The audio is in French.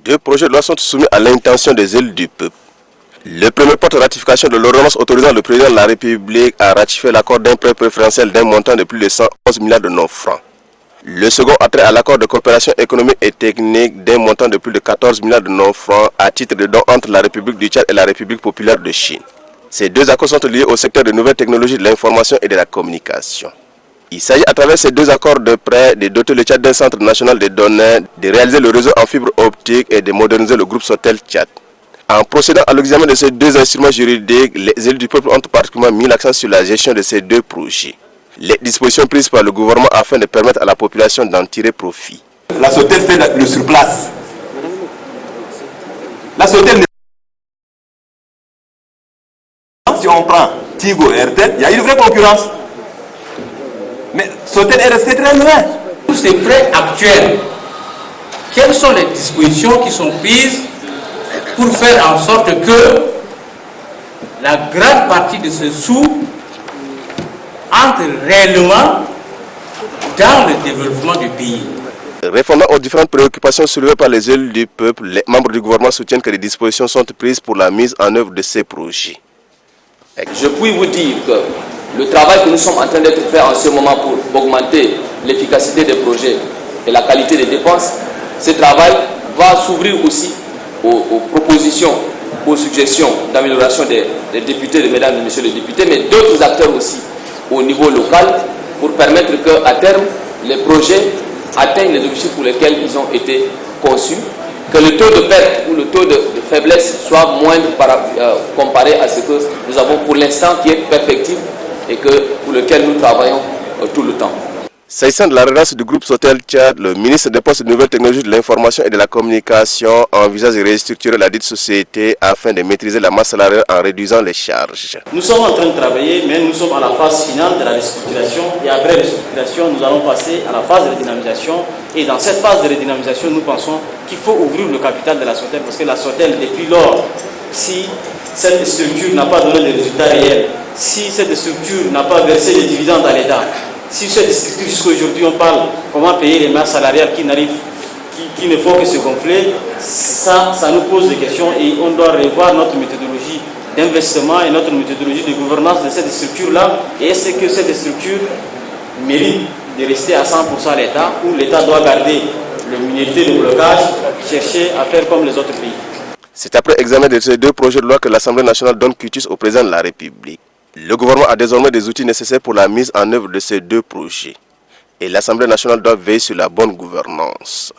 Deux projets de loi sont soumis à l'intention des élus du peuple. Le premier porte ratification de l'ordonnance autorisant le président de la République à ratifier l'accord d'un prêt préférentiel d'un montant de plus de 111 milliards de nos francs. Le second a trait à l'accord de coopération économique et technique d'un montant de plus de 14 milliards de nos francs à titre de don entre la République du Tchad et la République populaire de Chine. Ces deux accords sont liés au secteur de nouvelles technologies de l'information et de la communication. Il s'agit à travers ces deux accords de prêt de doter le Tchad d'un centre national de données, de réaliser le réseau en fibre optique et de moderniser le groupe Sotel Tchad. En procédant à l'examen de ces deux instruments juridiques, les élus du peuple ont particulièrement mis l'accent sur la gestion de ces deux projets. Les dispositions prises par le gouvernement afin de permettre à la population d'en tirer profit. La Sotel fait le surplace. La Sotel, si on prend Tigo et RTL, il y a une vraie concurrence. Mais Sotel est resté très loin. Tous ces prêts actuels, quelles sont les dispositions qui sont prises pour faire en sorte que la grande partie de ce sous entre réellement dans le développement du pays? Répondant aux différentes préoccupations soulevées par les élus du peuple, les membres du gouvernement soutiennent que les dispositions sont prises pour la mise en œuvre de ces projets. Je puis vous dire que le travail que nous sommes en train d'être fait en ce moment pour augmenter l'efficacité des projets et la qualité des dépenses, ce travail va s'ouvrir aussi aux propositions, aux suggestions d'amélioration des députés, de mesdames et messieurs les députés, mais d'autres acteurs aussi au niveau local pour permettre qu'à terme, les projets atteignent les objectifs pour lesquels ils ont été conçus, que le taux de perte ou le taux de faiblesse soit moindre comparé à ce que nous avons pour l'instant qui est perfectible et pour lequel nous travaillons tout le temps. S'agissant de la relance du groupe Sotel Tchad, le ministre des Postes et des Nouvelles Technologies de l'Information et de la Communication envisage de restructurer la dite société afin de maîtriser la masse salariale en réduisant les charges. Nous sommes en train de travailler, mais nous sommes à la phase finale de la restructuration. Et après restructuration, nous allons passer à la phase de redynamisation. Et dans cette phase de redynamisation, nous pensons qu'il faut ouvrir le capital de la Sotel, parce que la Sotel, depuis lors, si cette structure n'a pas donné de résultats réels, si cette structure n'a pas versé les dividendes à l'État, si cette structure, jusqu'à aujourd'hui, on parle comment payer les masses salariales qui ne font que se gonfler, ça nous pose des questions et on doit revoir notre méthodologie d'investissement et notre méthodologie de gouvernance de cette structure-là. Et est-ce que cette structure mérite de rester à 100% à l'État ou l'État doit garder l'immunité de blocage, chercher à faire comme les autres pays? C'est après examen de ces deux projets de loi que l'Assemblée nationale donne quitus au président de la République. Le gouvernement a désormais des outils nécessaires pour la mise en œuvre de ces deux projets. Et l'Assemblée nationale doit veiller sur la bonne gouvernance.